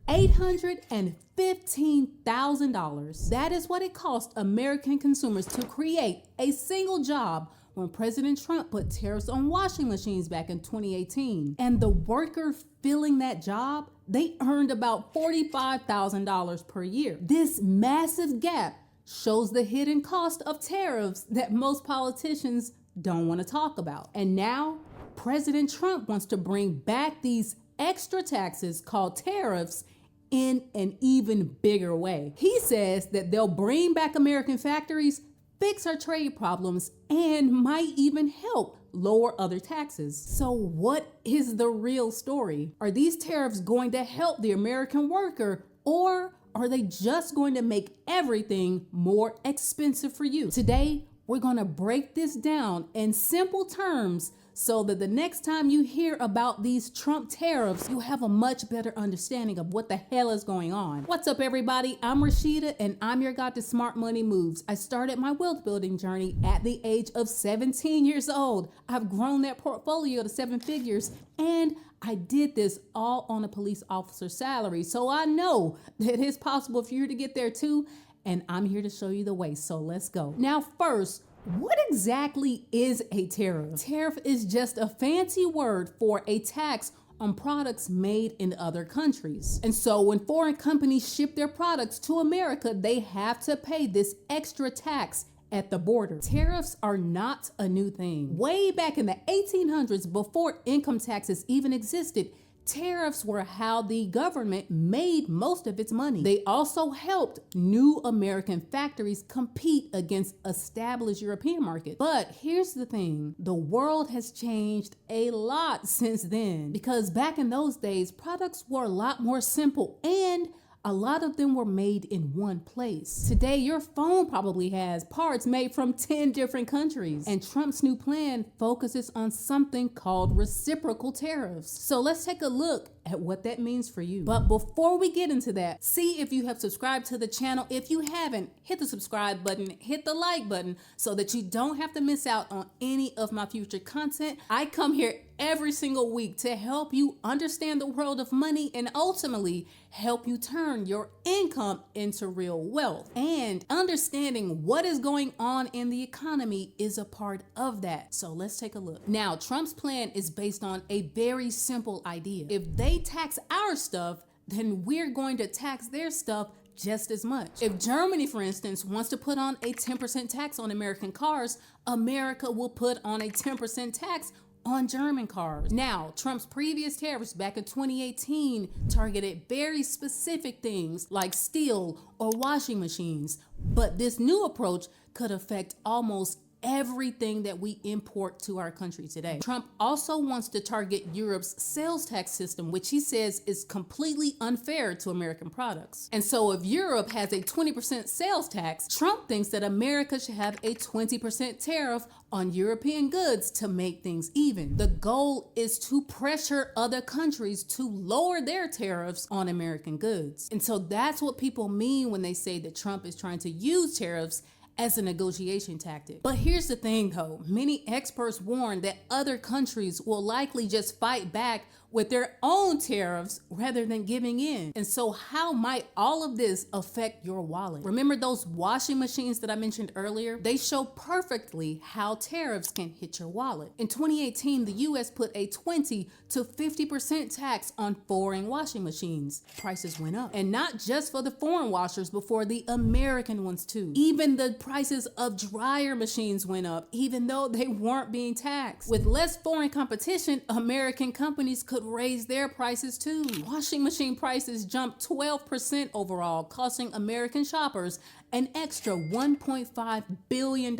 $815,000. That is what it cost American consumers to create a single job when President Trump put tariffs on washing machines back in 2018. And the worker filling that job, they earned about $45,000 per year. This massive gap shows the hidden cost of tariffs that most politicians don't want to talk about. And now, President Trump wants to bring back these extra taxes called tariffs in an even bigger way. He says that they'll bring back American factories, fix our trade problems, and might even help lower other taxes. So what is the real story? Are these tariffs going to help the American worker, or are they just going to make everything more expensive for you? Today, we're going to break this down in simple terms so that the next time you hear about these Trump tariffs, you have a much better understanding of what the hell is going on. What's up, everybody? I'm Rashida, and I'm your guide to smart money moves. I started my wealth building journey at the age of 17 years old. I've grown that portfolio to 7 figures, and I did this all on a police officer's salary. So I know that it's possible for you to get there too, and I'm here to show you the way. So let's go. Now, first, what exactly is a tariff? Tariff is just a fancy word for a tax on products made in other countries. And so when foreign companies ship their products to America, they have to pay this extra tax at the border. Tariffs are not a new thing. Way back in the 1800s, before income taxes even existed, tariffs were how the government made most of its money. They also helped new American factories compete against established European markets. But here's the thing, the world has changed a lot since then, because back in those days, products were a lot more simple and a lot of them were made in one place. Today, your phone probably has parts made from 10 different countries. And Trump's new plan focuses on something called reciprocal tariffs. So let's take a look at what that means for you. But before we get into that, see if you have subscribed to the channel. If you haven't, hit the subscribe button, hit the like button so that you don't have to miss out on any of my future content. I come here every single week to help you understand the world of money and ultimately help you turn your income into real wealth. And understanding what is going on in the economy is a part of that. So let's take a look. Now, Trump's plan is based on a very simple idea. If they tax our stuff, then we're going to tax their stuff just as much. If Germany, for instance, wants to put on a 10% tax on American cars, America will put on a 10% tax on German cars. Now, Trump's previous tariffs back in 2018 targeted very specific things like steel or washing machines, but this new approach could affect almost everything that we import to our country today. Trump also wants to target Europe's sales tax system, which he says is completely unfair to American products. And so if Europe has a 20% sales tax, Trump thinks that America should have a 20% tariff on European goods to make things even. The goal is to pressure other countries to lower their tariffs on American goods. And so that's what people mean when they say that Trump is trying to use tariffs as a negotiation tactic. But here's the thing though, many experts warn that other countries will likely just fight back with their own tariffs rather than giving in. And so how might all of this affect your wallet? Remember those washing machines that I mentioned earlier? They show perfectly how tariffs can hit your wallet. In 2018, the US put a 20 to 50% tax on foreign washing machines. Prices went up. And not just for the foreign washers, but for the American ones too. Even the prices of dryer machines went up, even though they weren't being taxed. With less foreign competition, American companies could raise their prices too. Washing machine prices jumped 12% overall, costing American shoppers an extra $1.5 billion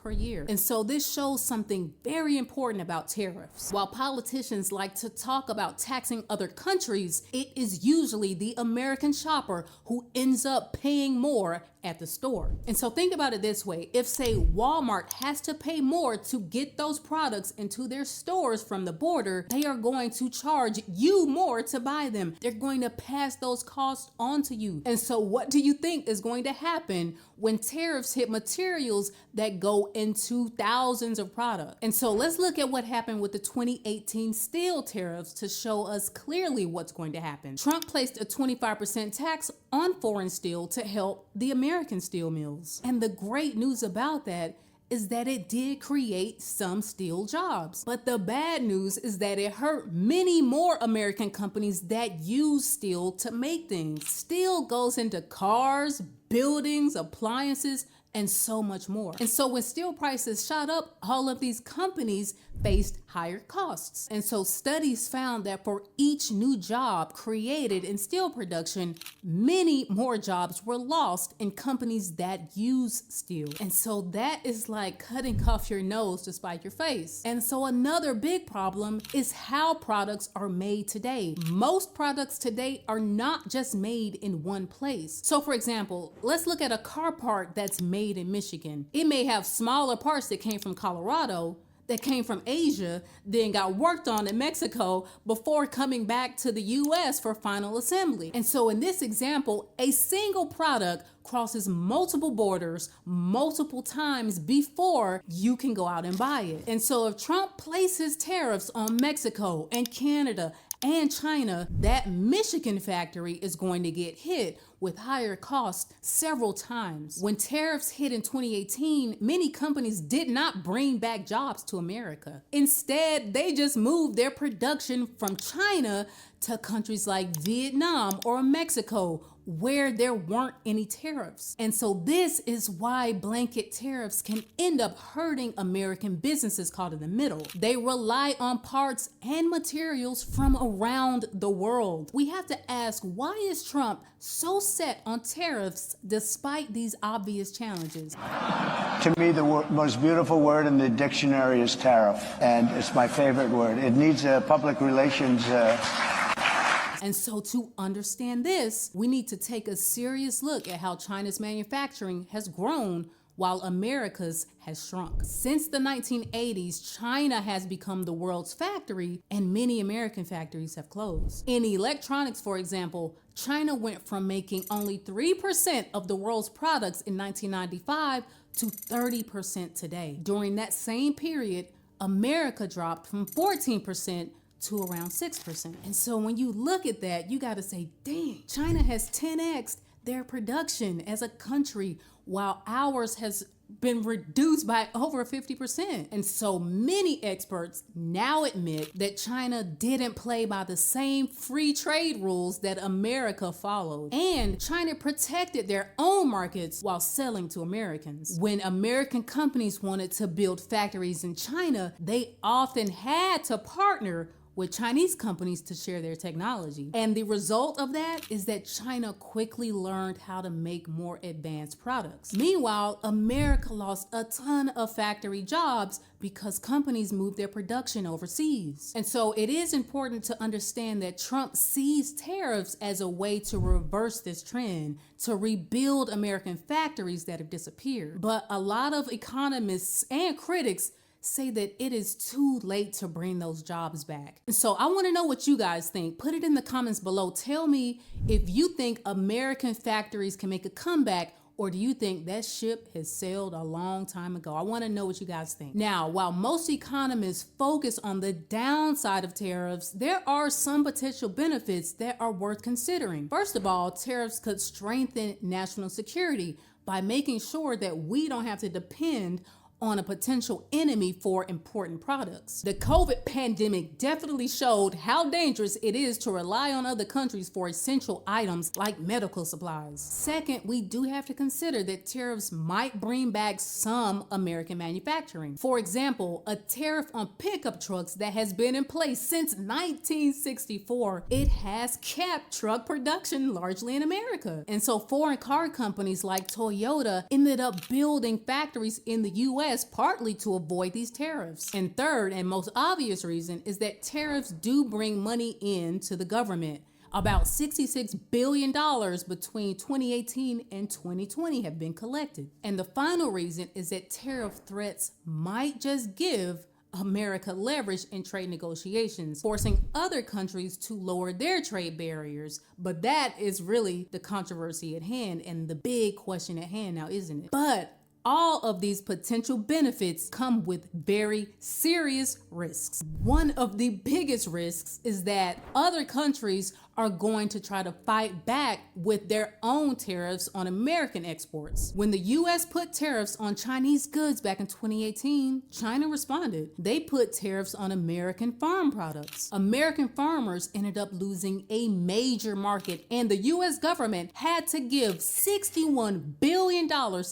per year. And so this shows something very important about tariffs. While politicians like to talk about taxing other countries, it is usually the American shopper who ends up paying more at the store. And so think about it this way. If, say, Walmart has to pay more to get those products into their stores from the border, they are going to charge you more to buy them. They're going to pass those costs on to you. And so what do you think is going to happen when tariffs hit materials that go into thousands of products? And so let's look at what happened with the 2018 steel tariffs to show us clearly what's going to happen. Trump placed a 25% tax on foreign steel to help the American steel mills. And the great news about that is that it did create some steel jobs. But the bad news is that it hurt many more American companies that use steel to make things. Steel goes into cars, buildings, appliances, and so much more. And so when steel prices shot up, all of these companies faced higher costs. And so studies found that for each new job created in steel production, many more jobs were lost in companies that use steel. And so that is like cutting off your nose to spite your face. And so another big problem is how products are made today. Most products today are not just made in one place. So for example, let's look at a car part that's made in Michigan. It may have smaller parts that came from Colorado, that came from Asia, then got worked on in Mexico before coming back to the US for final assembly. And so in this example, a single product crosses multiple borders multiple times before you can go out and buy it. And so if Trump places tariffs on Mexico and Canada and China, that Michigan factory is going to get hit with higher costs several times. When tariffs hit in 2018, many companies did not bring back jobs to America. Instead, they just moved their production from China to countries like Vietnam or Mexico, where there weren't any tariffs. And so this is why blanket tariffs can end up hurting American businesses caught in the middle. They rely on parts and materials from around the world. We have to ask, why is Trump so set on tariffs despite these obvious challenges? To me, the most beautiful word in the dictionary is tariff, and it's my favorite word. It needs a public relations And so to understand this, we need to take a serious look at how China's manufacturing has grown while America's has shrunk. Since the 1980s, China has become the world's factory and many American factories have closed. In electronics, for example, China went from making only 3% of the world's products in 1995 to 30% today. During that same period, America dropped from 14% to around 6%. And so when you look at that, you got to say, dang, China has 10x'd their production as a country while ours has been reduced by over 50%. And so many experts now admit that China didn't play by the same free trade rules that America followed. And China protected their own markets while selling to Americans. When American companies wanted to build factories in China, they often had to partner with Chinese companies to share their technology. And the result of that is that China quickly learned how to make more advanced products. Meanwhile, America lost a ton of factory jobs because companies moved their production overseas. And so it is important to understand that Trump sees tariffs as a way to reverse this trend, to rebuild American factories that have disappeared. But a lot of economists and critics say that it is too late to bring those jobs back. And so I want to know what you guys think. Put it in the comments below. Tell me if you think American factories can make a comeback, or do you think that ship has sailed a long time ago? I want to know what you guys think. Now, while most economists focus on the downside of tariffs, there are some potential benefits that are worth considering. First of all, tariffs could strengthen national security by making sure that we don't have to depend on a potential enemy for important products. The COVID pandemic definitely showed how dangerous it is to rely on other countries for essential items like medical supplies. Second, we do have to consider that tariffs might bring back some American manufacturing. For example, a tariff on pickup trucks that has been in place since 1964, it has kept truck production largely in America. And so foreign car companies like Toyota ended up building factories in the US partly to avoid these tariffs. And third, and most obvious reason, is that tariffs do bring money in to the government. About $66 billion between 2018 and 2020 have been collected. And the final reason is that tariff threats might just give America leverage in trade negotiations, forcing other countries to lower their trade barriers. But that is really the controversy at hand and the big question at hand now, isn't it? But all of these potential benefits come with very serious risks. One of the biggest risks is that other countries are going to try to fight back with their own tariffs on American exports. When the US put tariffs on Chinese goods back in 2018, China responded. They put tariffs on American farm products. American farmers ended up losing a major market, and the US government had to give $61 billion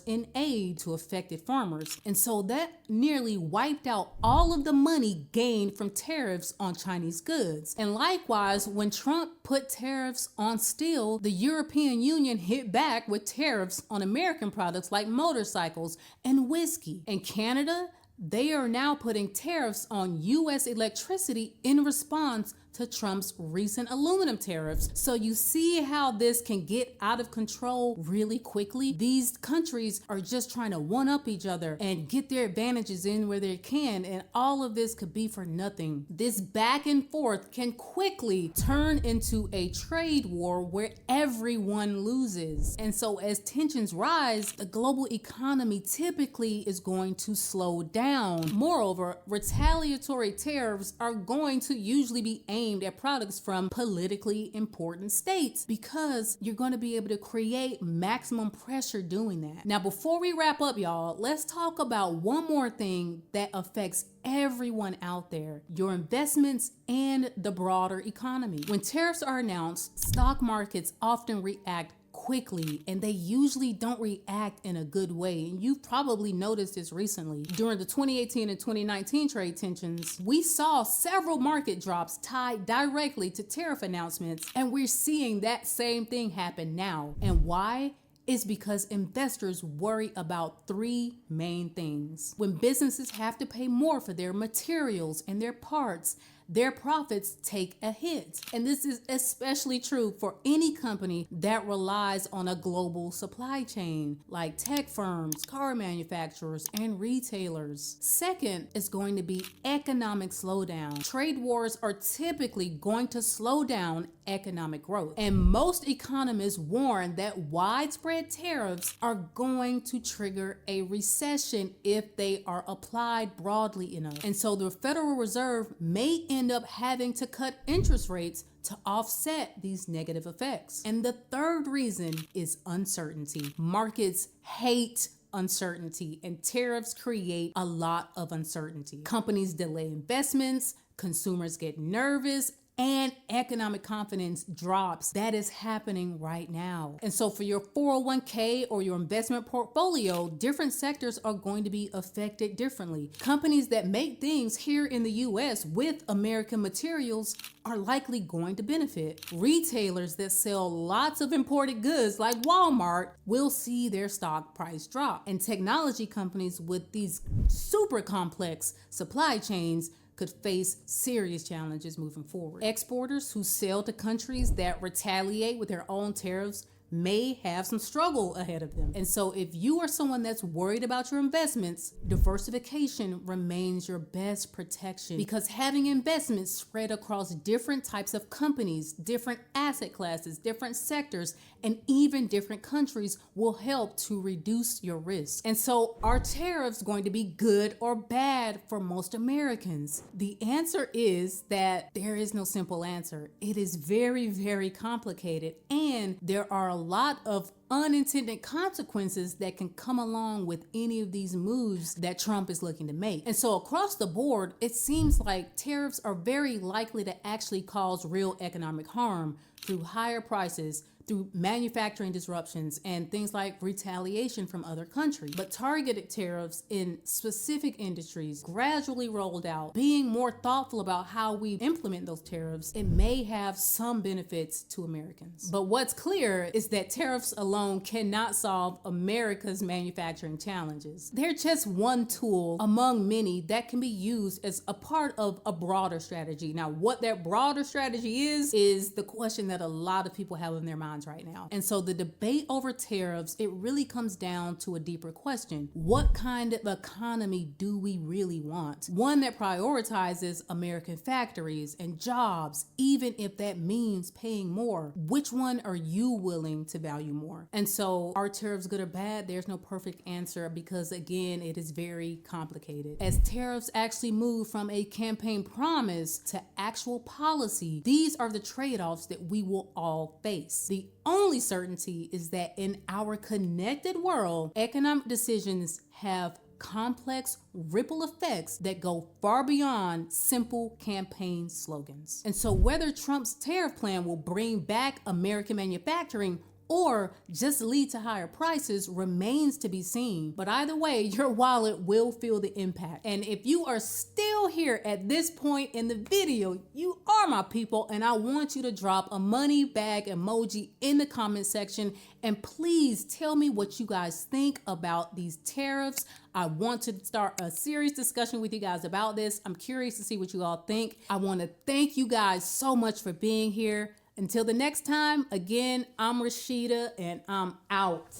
in aid to affected farmers. And so that nearly wiped out all of the money gained from tariffs on Chinese goods. And likewise, when Trump put tariffs on steel, the European Union hit back with tariffs on American products like motorcycles and whiskey. And Canada, they are now putting tariffs on US electricity in response to Trump's recent aluminum tariffs. So you see how this can get out of control really quickly. These countries are just trying to one up each other and get their advantages in where they can, and all of this could be for nothing. This back and forth can quickly turn into a trade war where everyone loses. And so as tensions rise, the global economy typically is going to slow down. Moreover, retaliatory tariffs are going to usually be aimed at products from politically important states because you're going to be able to create maximum pressure doing that. Now, before we wrap up, y'all, let's talk about one more thing that affects everyone out there: your investments and the broader economy. When tariffs are announced, stock markets often react quickly, and they usually don't react in a good way. And you've probably noticed this recently. During the 2018 and 2019 trade tensions, we saw several market drops tied directly to tariff announcements, and we're seeing that same thing happen now. And why? Is because investors worry about three main things. When businesses have to pay more for their materials and their parts, their profits take a hit. And this is especially true for any company that relies on a global supply chain, like tech firms, car manufacturers, and retailers. Second is going to be economic slowdown. Trade wars are typically going to slow down economic growth. And most economists warn that widespread tariffs are going to trigger a recession if they are applied broadly enough. And so the Federal Reserve may end up having to cut interest rates to offset these negative effects. And the third reason is uncertainty. Markets hate uncertainty, and tariffs create a lot of uncertainty. Companies delay investments, consumers get nervous, and economic confidence drops. That is happening right now. And so for your 401k or your investment portfolio, different sectors are going to be affected differently. Companies that make things here in the US with American materials are likely going to benefit. Retailers that sell lots of imported goods like Walmart will see their stock price drop. And technology companies with these super complex supply chains could face serious challenges moving forward. Exporters who sell to countries that retaliate with their own tariffs may have some struggle ahead of them. And so if you are someone that's worried about your investments, diversification remains your best protection, because having investments spread across different types of companies, different asset classes, different sectors, and even different countries will help to reduce your risk. And so are tariffs going to be good or bad for most Americans? The answer is that there is no simple answer. It is very, very complicated, and there are a lot of unintended consequences that can come along with any of these moves that Trump is looking to make. And so across the board, it seems like tariffs are very likely to actually cause real economic harm through higher prices, through manufacturing disruptions and things like retaliation from other countries. But targeted tariffs in specific industries gradually rolled out. Being more thoughtful about how we implement those tariffs, it may have some benefits to Americans. But what's clear is that tariffs alone cannot solve America's manufacturing challenges. They're just one tool among many that can be used as a part of a broader strategy. Now, what that broader strategy is the question that a lot of people have in their minds right now. And so the debate over tariffs, it really comes down to a deeper question. What kind of economy do we really want? One that prioritizes American factories and jobs, even if that means paying more. Which one are you willing to value more? And so are tariffs good or bad? There's no perfect answer because, again, it is very complicated. As tariffs actually move from a campaign promise to actual policy, these are the trade-offs that we will all face. The only certainty is that in our connected world, economic decisions have complex ripple effects that go far beyond simple campaign slogans. And so whether Trump's tariff plan will bring back American manufacturing or just lead to higher prices remains to be seen. But either way, your wallet will feel the impact. And if you are still here at this point in the video, you are my people, and I want you to drop a money bag emoji in the comment section. And please tell me what you guys think about these tariffs. I want to start a serious discussion with you guys about this. I'm curious to see what you all think. I want to thank you guys so much for being here. Until the next time, again, I'm Rashida and I'm out.